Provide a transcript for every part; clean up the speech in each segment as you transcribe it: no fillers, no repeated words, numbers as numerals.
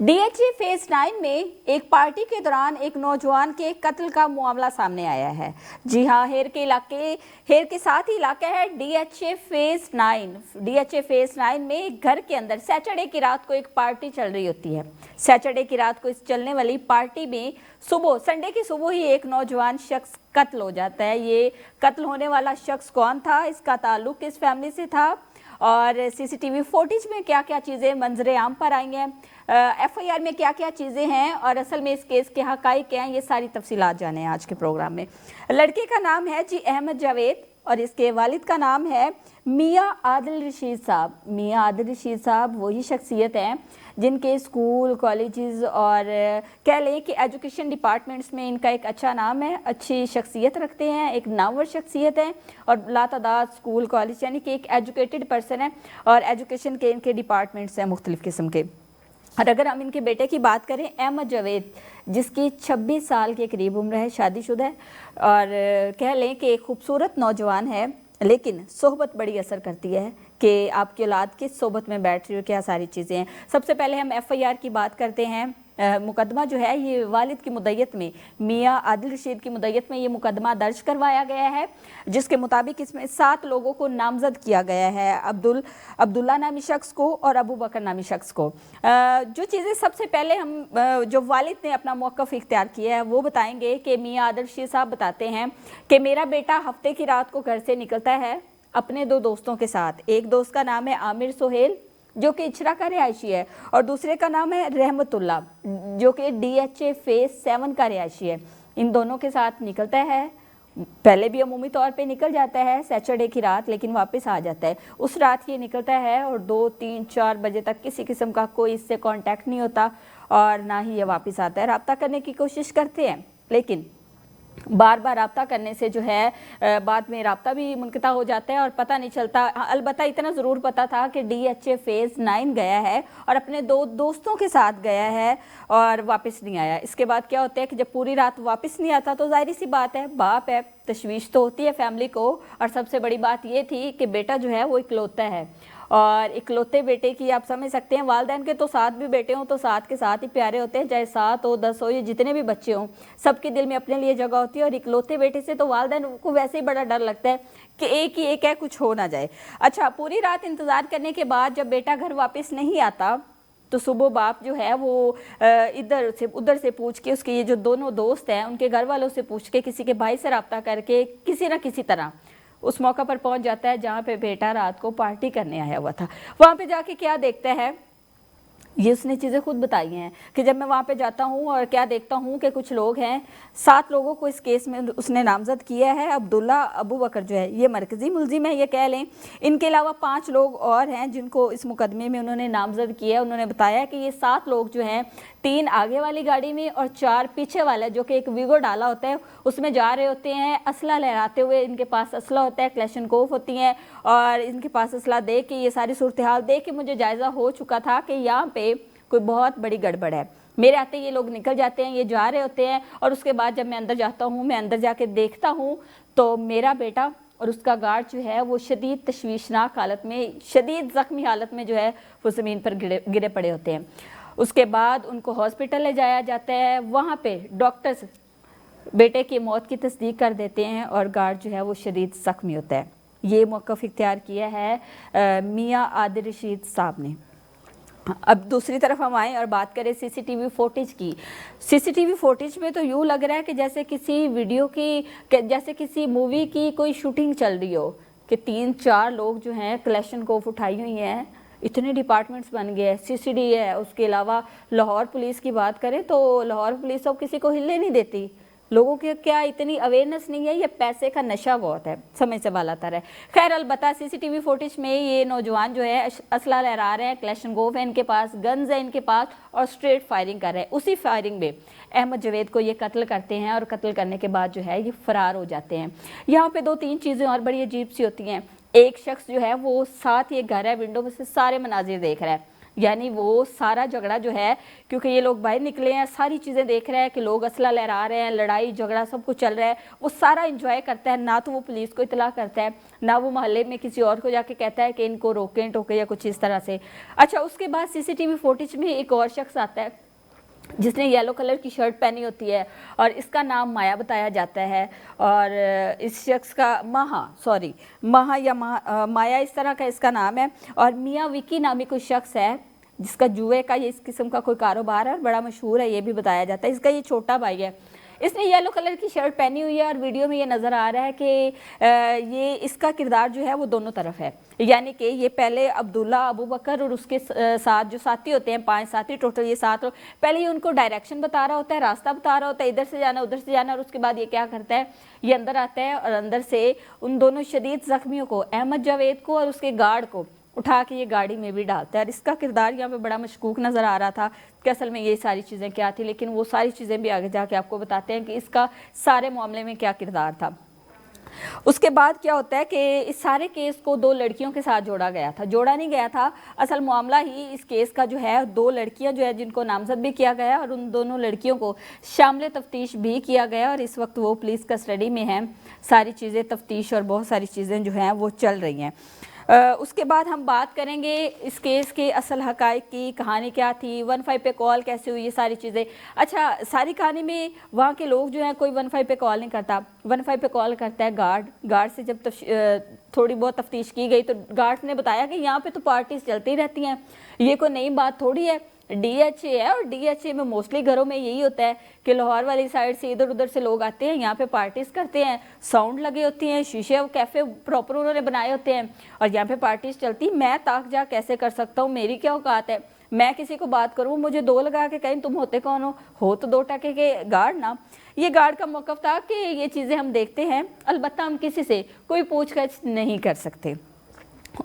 DHA phase 9 में एक party के दौरान एक नौजवान के कत्ल का मामला सामने आया है। जी हां, हेर के साथ ही इलाका है डीएचए फेज 9 में एक घर के अंदर सैटरडे की रात को एक पार्टी चल रही होती है। सैटरडे की रात को इस चलने वाली पार्टी में संडे की सुबह ही एक नौजवान शख्स कत्ल हो जाता है। ये कत्ल होने वाला शख्स कौन था, इसका ताल्लुक किस फैमिली से था और सीसीटीवी फुटेज में क्या क्या चीज़ें मंजरे आम पर आई हैं, एफआईआर में क्या क्या चीज़ें हैं और असल में इस केस के हकाइक क्या हैं, ये सारी तफसीलात जाने हैं आज के प्रोग्राम में। लड़के का नाम है जी अहमद जावेद और इसके वालिद का नाम है मियां आदिल रशीद साहब। मियां आदिल रशीद साहब वही शख्सियत हैं जिनके स्कूल, कॉलेजेस और कह लें कि एजुकेशन डिपार्टमेंट्स में इनका एक अच्छा नाम है, अच्छी शख्सियत रखते हैं, एक नामवर शख्सियत है और लातादाद स्कूल, कॉलेज यानी कि एक एजुकेटेड पर्सन है और एजुकेशन के इनके डिपार्टमेंट्स हैं मुख्तलिफ़ किस्म के। और अगर हम इनके बेटे की बात करें अहमद जावेद, जिसकी 26 साल के करीब उम्र है, शादीशुदा है और कह लें कि एक खूबसूरत नौजवान है, लेकिन सोहबत बड़ी असर करती है कि आपकी औलाद किस सोहबत में बैठ रही हो, क्या सारी चीज़ें हैं। सबसे पहले हम एफआईआर की बात करते हैं। मुकदमा जो है ये वालिद की मुद्दत में, मियां आदिल रशीद की मुद्दत में ये मुकदमा दर्ज करवाया गया है, जिसके मुताबिक इसमें 7 लोगों को नामजद किया गया है, अब्दुल्ला नामी शख्स को और अबू बकर नामी शख्स को। जो चीज़ें सबसे पहले हम जो वालिद ने अपना मौक़िफ़ इख्तियार किया है वो बताएंगे कि मियां आदिल रशीद साहब बताते हैं कि मेरा बेटा हफ्ते की रात को घर से निकलता है अपने 2 दोस्तों के साथ। एक दोस्त का नाम है आमिर सोहेल जो कि इचरा का रिहायशी है और दूसरे का नाम है रहमतुल्ला जो कि डीएचए फेज 7 का रिहायशी है। इन दोनों के साथ निकलता है, पहले भी अमूमी तौर पे निकल जाता है सैटरडे की रात, लेकिन वापस आ जाता है। उस रात ये निकलता है और 2, 3, 4 बजे तक किसी किस्म का कोई इससे कांटेक्ट नहीं होता और ना ही ये वापस आता है। रब्ता करने की कोशिश करते हैं लेकिन बार बार रब्ता करने से जो है बाद में रब्ता भी मुनक़ता हो जाता है और पता नहीं चलता। अलबत्ता इतना ज़रूर पता था कि डीएचए फेज़ 9 गया है और अपने 2 दोस्तों के साथ गया है और वापस नहीं आया। इसके बाद क्या होता है कि जब पूरी रात वापस नहीं आता तो ज़ाहिर सी बात है, बाप है, तशवीश तो होती है फैमिली को। और सबसे बड़ी बात ये थी कि बेटा जो है वो इकलौता है और इकलौते बेटे की आप समझ सकते हैं, वालिदैन के तो 7 भी बेटे हों तो 7 के साथ ही प्यारे होते हैं, चाहे 7 हो 10 हो, ये जितने भी बच्चे हों सबके दिल में अपने लिए जगह होती है। और इकलौते बेटे से तो वालिदैन को वैसे ही बड़ा डर लगता है कि एक ही एक है, कुछ हो ना जाए। अच्छा, पूरी रात इंतज़ार करने के बाद जब बेटा घर वापस नहीं आता तो सुबह बाप जो है वो इधर से उधर से पूछ के, उसके ये जो दोनों दोस्त हैं उनके घर वालों से पूछ के, किसी के भाई से रब्ता करके किसी न किसी तरह उस मौका पर पहुंच जाता है जहाँ पे बेटा रात को पार्टी करने आया हुआ था। वहाँ पे जाके क्या देखता है, ये उसने चीज़ें खुद बताई हैं कि जब मैं वहाँ पे जाता हूँ और क्या देखता हूँ कि कुछ लोग हैं, 7 लोगों को इस केस में उसने नामजद किया है। अब्दुल्ला, अबू बकर जो है ये मरकज़ी मुलजिम है, ये कह लें। इनके अलावा 5 लोग और हैं जिनको इस मुकदमे में उन्होंने नामजद किया। उन्होंने बताया कि ये 7 लोग जो हैं 3 आगे वाली गाड़ी में और 4 पीछे वाला जो कि एक वीगो डाला होता है उसमें जा रहे होते हैं, असला लहराते हुए। इनके पास असला होता है, क्लैशनकोफ होती हैं और इनके पास असला देख के, ये सारी सूरत हाल देख के मुझे जायज़ा हो चुका था कि यहाँ पे कोई बहुत बड़ी गड़बड़ है। मेरे आते ये लोग निकल जाते हैं, ये जा रहे होते हैं और उसके बाद जब मैं अंदर जाता हूँ, मैं अंदर जाके देखता हूँ तो मेरा बेटा और उसका गार्ड जो है वो शदीद तशवीशनाक हालत में, शदीद ज़ख्मी हालत में जो है वो ज़मीन पर गिरे पड़े होते हैं। उसके बाद उनको हॉस्पिटल ले जाया जाता है। वहाँ पे डॉक्टर्स बेटे की मौत की तस्दीक कर देते हैं और गार्ड जो है वो शदीद ज़ख्मी होता है। ये मौक़िफ़ इख्तियार किया है मियां आदिल रशीद साहब ने। अब दूसरी तरफ हम आएँ और बात करें सीसीटीवी फुटेज की। सीसीटीवी फुटेज में तो यूँ लग रहा है कि जैसे किसी वीडियो की, जैसे किसी मूवी की कोई शूटिंग चल रही हो कि 3-4 लोग जो हैं क्लैशनकोफ उठाई हुई हैं, इतने डिपार्टमेंट्स बन गए हैं, सीसीडी है। उसके अलावा लाहौर पुलिस की बात करें तो लाहौर पुलिस तो किसी को हिलने नहीं देती। लोगों के क्या इतनी अवेयरनेस नहीं है, ये पैसे का नशा बहुत है, समय से बालातर है। खैर, अलबत्ता सीसीटीवी फुटेज में ये नौजवान जो है असला लहरा रहे हैं, क्लैशनकोफ है इनके पास, गन्स है इनके पास और स्ट्रेट फायरिंग कर रहे हैं। उसी फायरिंग में अहमद जावेद को ये कत्ल करते हैं और कत्ल करने के बाद जो है ये फरार हो जाते हैं। यहाँ पे 2-3 चीज़ें और बड़ी अजीब सी होती हैं। एक शख्स जो है वो साथ ही एक घर है, विंडो में से सारे मनाजिर देख रहा है। यानी वो सारा झगड़ा जो है, क्योंकि ये लोग बाहर निकले हैं, सारी चीज़ें देख रहे हैं कि लोग असला लहरा रहे हैं, लड़ाई झगड़ा सब कुछ चल रहा है, वो सारा एंजॉय करता है। ना तो वो पुलिस को इतला करता है, ना वो मोहल्ले में किसी और को जाके कहता है कि इनको रोकें टोकें या कुछ इस तरह से। अच्छा, उसके बाद सीसीटीवी फुटेज में एक और शख्स आता है जिसने येलो कलर की शर्ट पहनी होती है और इसका नाम माया बताया जाता है। और इस शख्स का माया इस तरह का इसका नाम है। और मियाँ विकी नामी कोई शख्स है जिसका जुए का ये इस किस्म का कोई कारोबार है, बड़ा मशहूर है, ये भी बताया जाता है। इसका ये छोटा भाई है, इसने येलो कलर की शर्ट पहनी हुई है और वीडियो में ये नज़र आ रहा है कि ये इसका किरदार जो है वो दोनों तरफ है। यानी कि ये पहले अब्दुल्ला, अबू बकर और उसके साथ जो साथी होते हैं, 5 साथी टोटल, ये 7 लोग, पहले ये उनको डायरेक्शन बता रहा होता है, रास्ता बता रहा होता है, इधर से जाना उधर से जाना। और उसके बाद ये क्या करता है, ये अंदर आता है और अंदर से उन दोनों शदीद ज़ख्मियों को, अहमद जावेद को और उसके गार्ड को, उठा के ये गाड़ी में भी डालता है। और इसका किरदार यहाँ पे बड़ा मशकूक नज़र आ रहा था कि असल में ये सारी चीज़ें क्या थी, लेकिन वो सारी चीज़ें भी आगे जाके आपको बताते हैं कि इसका सारे मामले में क्या किरदार था। उसके बाद क्या होता है कि इस सारे केस को 2 लड़कियों के साथ जोड़ा गया था, जोड़ा नहीं गया था, असल मामला ही इस केस का जो है 2 लड़कियां जो है जिनको नामजद भी किया गया और उन दोनों लड़कियों को शामिल तफ्तीश भी किया गया और इस वक्त वो पुलिस कस्टडी में हैं। सारी चीज़ें तफ्तीश और बहुत सारी चीज़ें जो हैं वो चल रही हैं। उसके बाद हम बात करेंगे इस केस के असल हकाइक की, कहानी क्या थी, 15 पे कॉल कैसे हुई, ये सारी चीज़ें। अच्छा, सारी कहानी में वहाँ के लोग जो हैं कोई 15 पे कॉल नहीं करता, 15 पे कॉल करता है गार्ड से जब थोड़ी बहुत तफ्तीश की गई तो गार्ड ने बताया कि यहाँ पे तो पार्टीज चलती रहती हैं, ये कोई नई बात थोड़ी है, DHA है और DHA में मोस्टली घरों में यही होता है कि लाहौर वाली साइड से इधर उधर से लोग आते हैं, यहाँ पे पार्टीज करते हैं, साउंड लगे होती हैं, शीशे और कैफ़े प्रॉपर उन्होंने बनाए होते हैं और यहाँ पे पार्टीज चलती। मैं ताक जा कैसे कर सकता हूँ, मेरी क्या औकात है, मैं किसी को बात करूँ, मुझे 2 लगा के कहीं तुम होते कौन हो तो 2 टके के गार्ड ना। ये गार्ड का मौक़िफ़ था कि ये चीज़ें हम देखते हैं, अलबत्ता हम किसी से कोई पूछताछ नहीं कर सकते।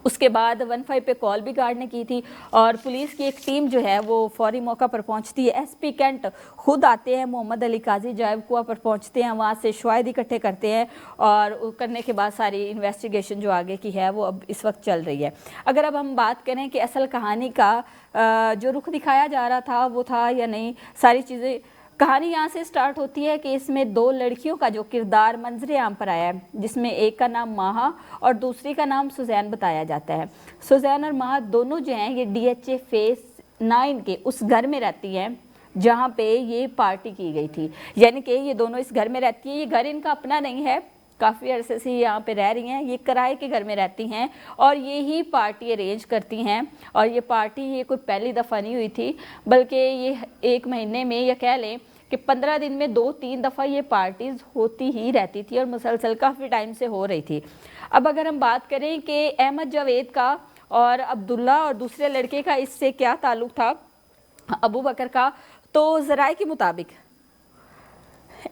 उसके बाद 15 पे कॉल भी गार्ड ने की थी और पुलिस की एक टीम जो है वो फौरी मौका पर पहुंचती है। SP कैंट खुद आते हैं, मोहम्मद अली काजी जायब कुआ पर पहुंचते हैं, वहाँ से शवाहिद इकट्ठे करते हैं और करने के बाद सारी इन्वेस्टिगेशन जो आगे की है वो अब इस वक्त चल रही है। अगर अब हम बात करें कि असल कहानी का जो रुख दिखाया जा रहा था वो था या नहीं, सारी चीज़ें, कहानी यहाँ से स्टार्ट होती है कि इसमें 2 लड़कियों का जो किरदार मंजरे आम पर आया है, जिसमें एक का नाम माहा और दूसरी का नाम सुजैन बताया जाता है। सुजैन और माहा दोनों जो हैं ये DHA फेज 9 के उस घर में रहती हैं जहाँ पे ये पार्टी की गई थी। यानी कि ये दोनों इस घर में रहती हैं, ये घर इनका अपना नहीं है, काफ़ी अरसे से यहाँ पे रह रही हैं, ये किराए के घर में रहती हैं और ये ही पार्टी अरेंज करती हैं। और ये पार्टी ये कोई पहली दफ़ा नहीं हुई थी, बल्कि ये 1 महीने में या कह लें कि 15 दिन में 2-3 दफ़ा ये पार्टीज़ होती ही रहती थी और मुसलसल काफ़ी टाइम से हो रही थी। अब अगर हम बात करें कि अहमद जावेद का और अब्दुल्ला और दूसरे लड़के का इससे क्या ताल्लुक़ था, अबू बकर का, तो ज़राए के मुताबिक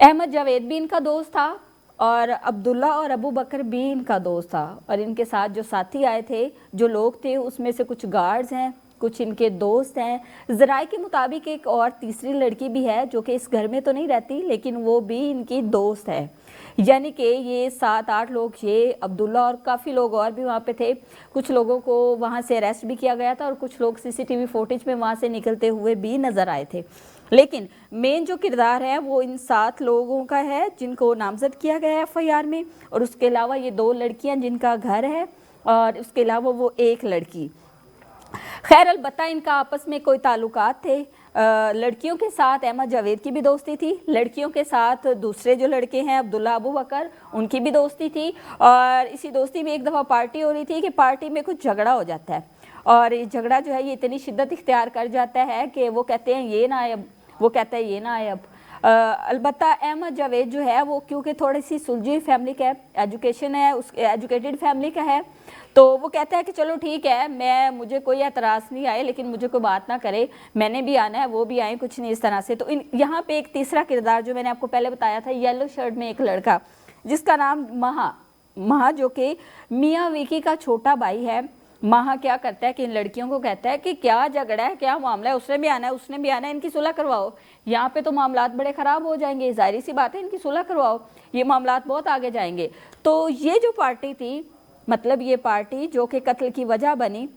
अहमद जावेद भी इनका दोस्त था और अब्दुल्ला और अबू बकर भी इनका दोस्त था और इनके साथ जो साथी आए थे, जो लोग थे, उसमें से कुछ गार्ड्स हैं, कुछ इनके दोस्त हैं। ज़राए के मुताबिक एक और तीसरी लड़की भी है जो कि इस घर में तो नहीं रहती लेकिन वो भी इनकी दोस्त है। यानी कि ये 7-8 लोग, ये अब्दुल्ला और काफ़ी लोग और भी वहाँ पे थे। कुछ लोगों को वहाँ से अरेस्ट भी किया गया था और कुछ लोग CCTV फुटेज में वहाँ से निकलते हुए भी नज़र आए थे। लेकिन मेन जो किरदार है वो इन 7 लोगों का है जिनको नामजद किया गया है FIR में, और उसके अलावा ये 2 लड़कियाँ जिनका घर है और उसके अलावा वो 1 लड़की। खैर, अलबत्ता इनका आपस में कोई ताल्लुकात थे। लड़कियों के साथ अहमद जावेद की भी दोस्ती थी, लड़कियों के साथ दूसरे जो लड़के हैं अब्दुल्ला, अबू बकर, उनकी भी दोस्ती थी। और इसी दोस्ती में एक दफ़ा पार्टी हो रही थी कि पार्टी में कुछ झगड़ा हो जाता है और ये झगड़ा जो है ये इतनी शिद्दत इख्तियार कर जाता है कि वो कहते हैं ये ना आए अब, वो कहता है ये ना आए अब। अलबत्ता अहमद जावेद जो है वो क्योंकि थोड़ी सी सुलझी फैमिली का है, एजुकेशन है, उस एजुकेटेड फैमिली का है, तो वो कहता है कि चलो ठीक है, मुझे कोई एतराज़ नहीं आए लेकिन मुझे कोई बात ना करे, मैंने भी आना है, वो भी आए, कुछ नहीं इस तरह से। तो यहाँ पे एक तीसरा किरदार जो मैंने आपको पहले बताया था, येलो शर्ट में एक लड़का जिसका नाम महा जो कि मियाँ विकी का छोटा भाई है। महा क्या करता है कि इन लड़कियों को कहता है कि क्या झगड़ा है, क्या मामला है, उसने भी आना है, उसने भी आना है, इनकी सुलह करवाओ, यहाँ पे तो मामलात बड़े ख़राब हो जाएंगे, जाहिर सी बात है, इनकी सुलह करवाओ, ये मामलात बहुत आगे जाएंगे। तो ये जो पार्टी थी, मतलब ये पार्टी जो कि कत्ल की वजह बनी,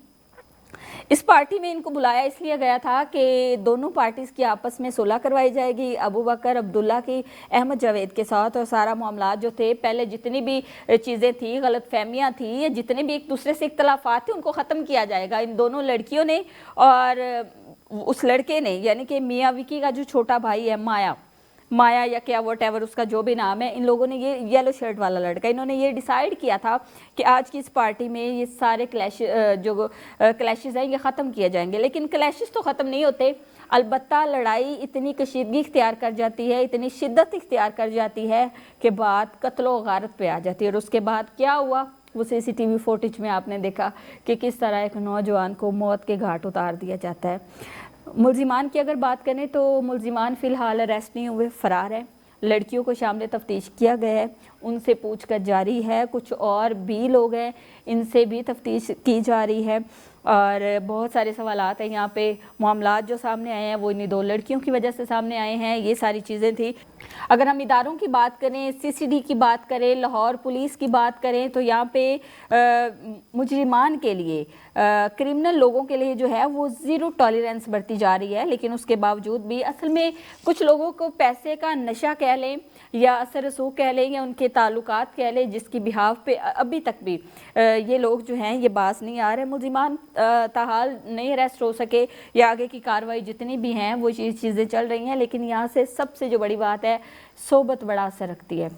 इस पार्टी में इनको बुलाया इसलिए गया था कि दोनों पार्टीज की आपस में सुलह करवाई जाएगी, अबू बकर अब्दुल्ला की अहमद जावेद के साथ, और सारा मामला जो थे पहले जितनी भी चीज़ें थी, गलत फहमियाँ थी, या जितने भी एक दूसरे से इख्तलाफात थे, उनको ख़त्म किया जाएगा। इन दोनों लड़कियों ने और उस लड़के ने, यानी कि मियाँ विकी का जो छोटा भाई है माया या क्या वट एवर उसका जो भी नाम है, इन लोगों ने, ये येलो शर्ट वाला लड़का, इन्होंने ये डिसाइड किया था कि आज की इस पार्टी में ये सारे क्लैशेस हैं ये ख़त्म किए जाएंगे। लेकिन क्लैशेस तो ख़त्म नहीं होते, अलबत्ता लड़ाई इतनी कशीदगी इख्तियार कर जाती है, इतनी शिद्दत इख्तियार कर जाती है कि बात कत्लो गारत पे आ जाती है। और उसके बाद क्या हुआ वो CCTV फुटेज में आपने देखा कि किस तरह एक नौजवान को मौत के घाट उतार दिया जाता है। मुलजिमान की अगर बात करें तो मुलजिमान फ़िलहाल अरेस्ट नहीं हुए, फ़रार है। लड़कियों को शामिल तफ्तीश किया गया है, उनसे पूछताछ जारी है। कुछ और भी लोग हैं, इनसे भी तफ्तीश की जा रही है। और बहुत सारे सवालात हैं यहाँ पे। मामलात जो सामने आए हैं वो इन्हीं 2 लड़कियों की वजह से सामने आए हैं, ये सारी चीज़ें थी। अगर हम इदारों की बात करें, CCD की बात करें, लाहौर पुलिस की बात करें, तो यहाँ पे मुजरिमान के लिए, क्रिमिनल लोगों के लिए जो है वो ज़ीरो टॉलरेंस बरती जा रही है। लेकिन उसके बावजूद भी असल में कुछ लोगों को पैसे का नशा कह लें या असर रसूख कह लें या उनके ताल्लुकात कह लें, जिसकी बिहाफ पे अभी तक भी ये लोग जो हैं ये बास नहीं आ रहे। मुलजिमान ताहाल नहीं अरेस्ट हो सके, या आगे की कार्रवाई जितनी भी हैं वो चीज़ें चल रही हैं। लेकिन यहाँ से सबसे जो बड़ी बात है, सोबत बड़ा असर रखती है।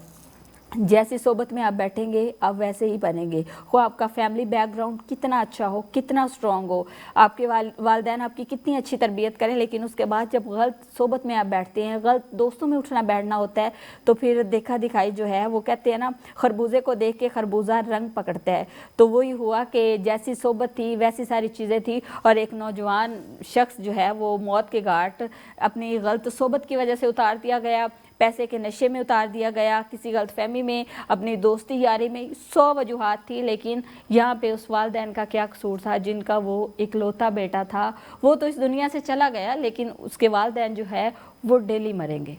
जैसी सोबत में आप बैठेंगे आप वैसे ही बनेंगे। हो आपका फैमिली बैकग्राउंड कितना अच्छा हो, कितना स्ट्रॉन्ग हो, आपके वालिदैन आपकी कितनी अच्छी तरबियत करें, लेकिन उसके बाद जब गलत सोबत में आप बैठते हैं, गलत दोस्तों में उठना बैठना होता है, तो फिर देखा दिखाई जो है, वो कहते हैं ना, खरबूजे को देख के खरबूजा रंग पकड़ता है। तो वही हुआ कि जैसी सोबत थी वैसी सारी चीज़ें थी, और एक नौजवान शख्स जो है वो मौत के घाट अपनी गलत सोबत की वजह से उतार दिया गया, पैसे के नशे में उतार दिया गया, किसी गलतफहमी में, अपनी दोस्ती यारी में। 100 वजूहात थी, लेकिन यहाँ पे उस वालिदैन का क्या कसूर था जिनका वो इकलौता बेटा था। वो तो इस दुनिया से चला गया, लेकिन उसके वालिदैन जो है वो डेली मरेंगे।